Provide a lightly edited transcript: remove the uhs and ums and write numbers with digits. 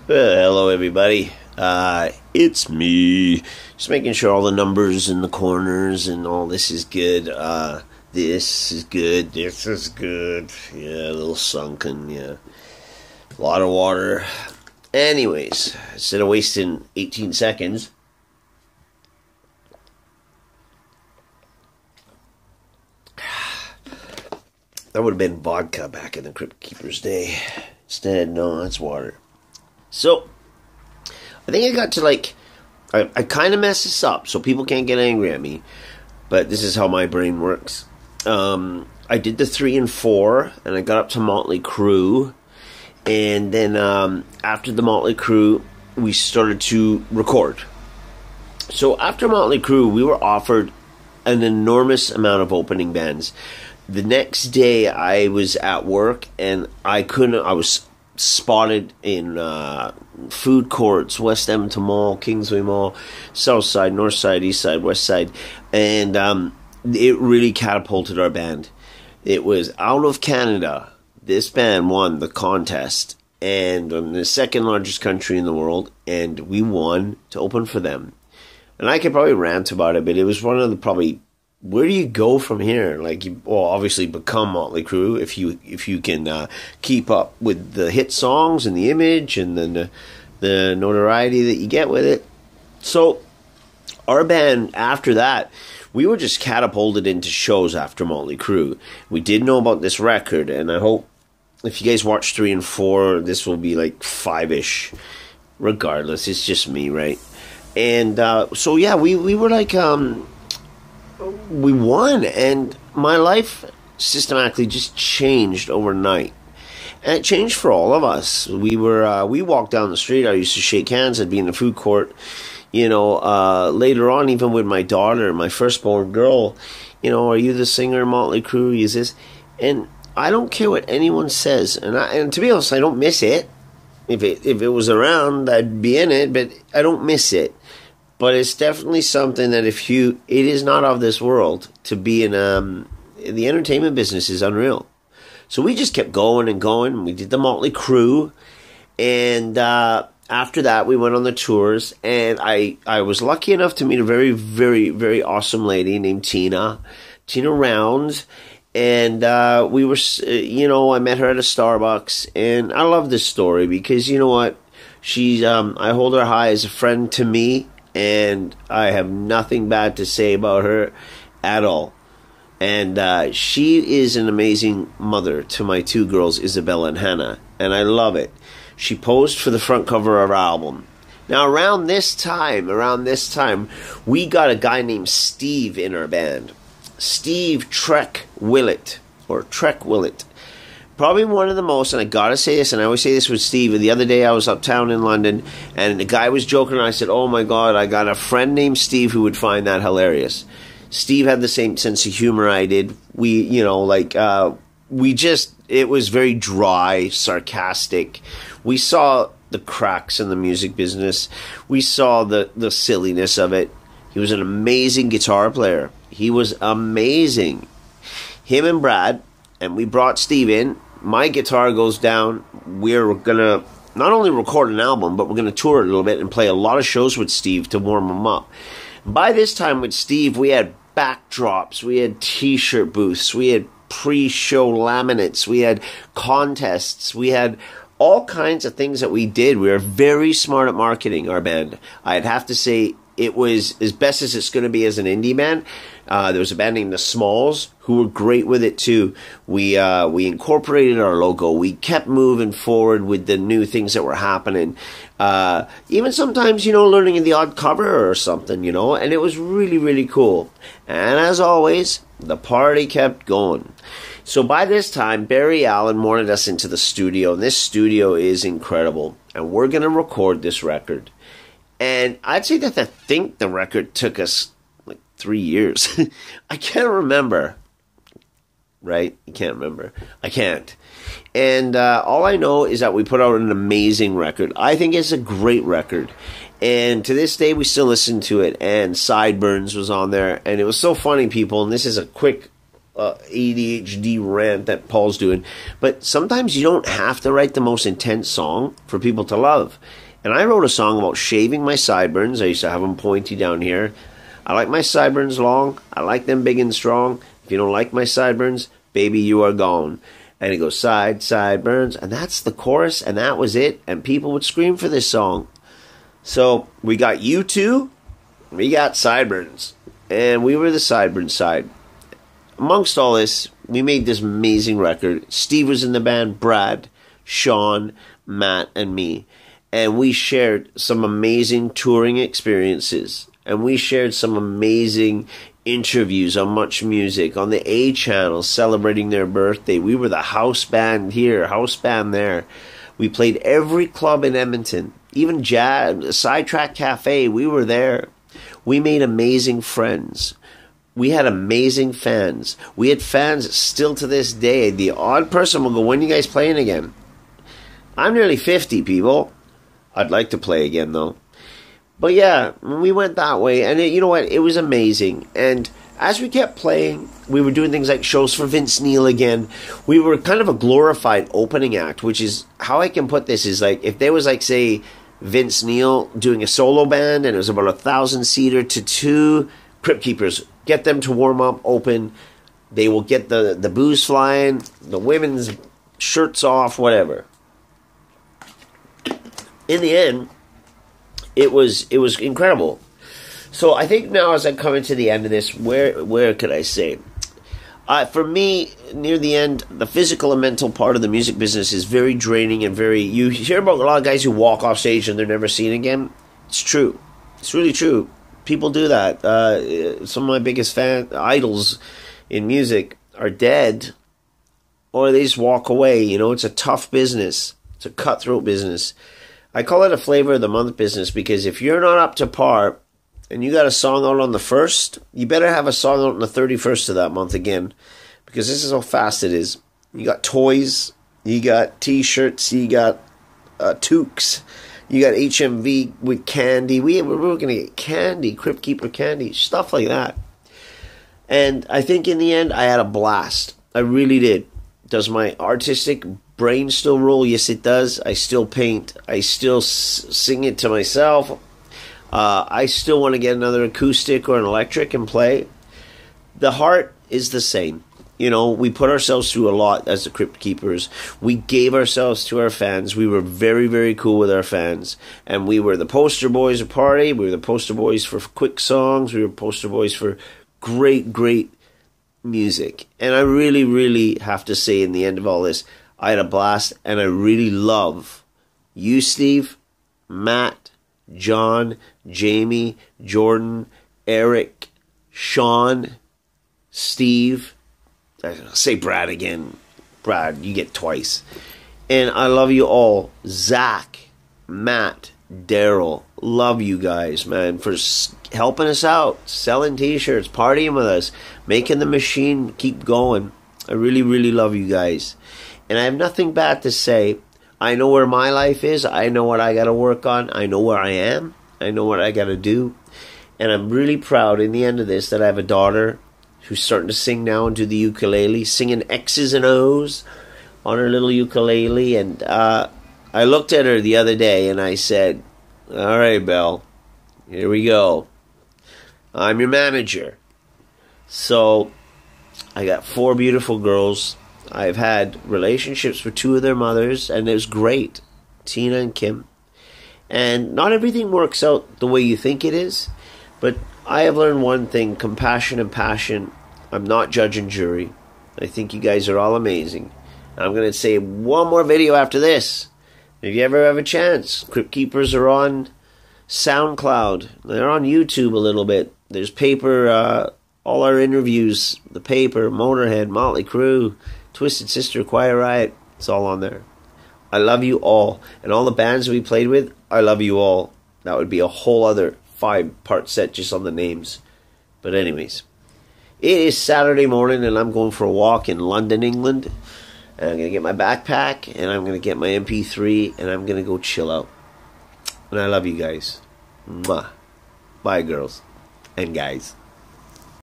Hello, everybody. It's me. Just making sure all the numbers in the corners and all this is good. This is good. This is good. Yeah, a little sunken. Yeah, a lot of water. Anyways, instead of wasting 18 seconds, that would have been vodka back in the Crypt Keeper's day. Instead, no, it's water. So, I think I got to I kind of messed this up, so people can't get angry at me, but this is how my brain works. I did the 3 and 4, and I got up to Motley Crue, and then after the Motley Crue, we started to record. So after Motley Crue, we were offered an enormous amount of opening bands. The next day, I was at work, and I was spotted in food courts, West Edmonton Mall, Kingsway Mall, South Side, North Side, East Side, West Side, and it really catapulted our band. It was out of Canada. This band won the contest, and the second largest country in the world, and we won to open for them. And I could probably rant about it, but it was one of the probably, where do you go from here? Obviously become Motley Crue if you can keep up with the hit songs and the image and then the notoriety that you get with it. So our band, after that, we were just catapulted into shows after Motley Crue. We did know about this record, and I hope if you guys watch 3 and 4, this will be like 5-ish. Regardless, it's just me, right? And so yeah, we were like... we won, and my life systematically just changed overnight. And it changed for all of us. We walked down the street. I used to shake hands. I'd be in the food court. Later on, even with my daughter, my firstborn girl, are you the singer of Motley Crue? Is this? And I don't care what anyone says. And to be honest, I don't miss it. If it was around, I'd be in it, but I don't miss it. But it's definitely something that it is not of this world. To be in the entertainment business is unreal. So we just kept going and going. We did the Motley Crue, and after that we went on the tours. And I was lucky enough to meet a very, very, very awesome lady named Tina Round, and we were, I met her at a Starbucks, and I love this story because you know what, she's I hold her high as a friend to me. And I have nothing bad to say about her at all. And she is an amazing mother to my 2 girls, Isabella and Hannah. And I love it. She posed for the front cover of our album. Now, around this time, we got a guy named Steve in our band. Steve Trek Willett. Probably one of the most, and I gotta say this, and I always say this with Steve. The other day I was uptown in London, and the guy was joking, and I said, oh my God, I got a friend named Steve who would find that hilarious. Steve had the same sense of humor I did. It was very dry, sarcastic. We saw the cracks in the music business. We saw the silliness of it. He was an amazing guitar player. He was amazing. Him and Brad, and we brought Steve in. My guitar goes down. We're going to not only record an album, but we're going to tour it a little bit and play a lot of shows with Steve to warm him up. By this time with Steve, we had backdrops, we had t-shirt booths, we had pre-show laminates, we had contests, we had all kinds of things that we did. We were very smart at marketing, our band. I'd have to say it was as best as it's going to be as an indie band. There was a band named The Smalls who were great with it too. We incorporated our logo. We kept moving forward with the new things that were happening. Even sometimes, learning the odd cover or something, and it was really, really cool. And as always, the party kept going. So by this time, Barry Allen wanted us into the studio, and this studio is incredible. And we're going to record this record. And I'd say that I think the record took us 3 years. I can't remember. Right? You can't remember. I can't. And all I know is that we put out an amazing record. I think it's a great record. And to this day, we still listen to it. And Sideburns was on there. And it was so funny, people. And this is a quick ADHD rant that Paul's doing. But sometimes you don't have to write the most intense song for people to love. And I wrote a song about shaving my sideburns. I used to have them pointy down here. I like my sideburns long. I like them big and strong. If you don't like my sideburns, baby, you are gone. And it goes sideburns. And that's the chorus. And that was it. And people would scream for this song. So we got U2. We got sideburns. And we were the sideburn side. Amongst all this, we made this amazing record. Steve was in the band, Brad, Sean, Matt, and me. And we shared some amazing touring experiences. And we shared some amazing interviews on Much Music, on the A Channel, celebrating their birthday. We were the house band here, house band there. We played every club in Edmonton. Even Jazz, Sidetrack Cafe, we were there. We made amazing friends. We had amazing fans. We had fans still to this day. The odd person will go, when are you guys playing again? I'm nearly 50, people. I'd like to play again, though. But yeah, we went that way. And you know what? It was amazing. And as we kept playing, we were doing things like shows for Vince Neil again. We were kind of a glorified opening act, which is how I can put this is like, if there was like, say, Vince Neil doing a solo band and it was about 1,000-seater to 2 Crypt Keepers, get them to warm up, open. They will get the booze flying, the women's shirts off, whatever. In the end, it was incredible. So I think now as I'm coming to the end of this, where could I say? For me, near the end, the physical and mental part of the music business is very draining and very... You hear about a lot of guys who walk off stage and they're never seen again. It's true. It's really true. People do that. Some of my biggest idols in music are dead, or they just walk away. You know, it's a tough business. It's a cutthroat business. I call it a flavor of the month business because if you're not up to par and you got a song out on the 1st, you better have a song out on the 31st of that month again, because this is how fast it is. You got toys, you got t-shirts, you got toques, you got HMV with candy. We were going to get candy, Crypt Keeper candy, stuff like that. And I think in the end, I had a blast. I really did. Does my artistic brain still roll? Yes, it does. I still paint. I still sing it to myself. I still want to get another acoustic or an electric and play. The heart is the same. You know, we put ourselves through a lot as the Crypt Keepers. We gave ourselves to our fans. We were very, very cool with our fans. And we were the poster boys of Party. We were the poster boys for quick songs. We were poster boys for great, great music. And I really, really have to say in the end of all this, I had a blast. And I really love you, Steve, Matt, John, Jamie, Jordan, Eric, Sean, Steve. I say Brad again. Brad, you get twice. And I love you all. Zach, Matt, Daryl. Love you guys, man, for helping us out, selling t-shirts, partying with us, making the machine keep going. I really, really love you guys. And I have nothing bad to say. I know where my life is. I know what I got to work on. I know where I am. I know what I got to do. And I'm really proud in the end of this that I have a daughter who's starting to sing now and do the ukulele, singing X's and O's on her little ukulele. And I looked at her the other day and I said, all right, Belle, here we go. I'm your manager. So I got 4 beautiful girls. I've had relationships with 2 of their mothers, and it was great, Tina and Kim. And not everything works out the way you think it is, but I have learned one thing, compassion and passion. I'm not judge and jury. I think you guys are all amazing. I'm going to say one more video after this. If you ever have a chance, Crypt Keepers are on SoundCloud. They're on YouTube a little bit. There's Paper, all our interviews, The Paper, Motorhead, Motley Crue, Twisted Sister, Quiet Riot. It's all on there. I love you all. And all the bands we played with, I love you all. That would be a whole other 5-part set just on the names. But anyways, it is Saturday morning and I'm going for a walk in London, England. And I'm going to get my backpack and I'm going to get my MP3 and I'm going to go chill out. And I love you guys. Mwah. Bye, girls and guys.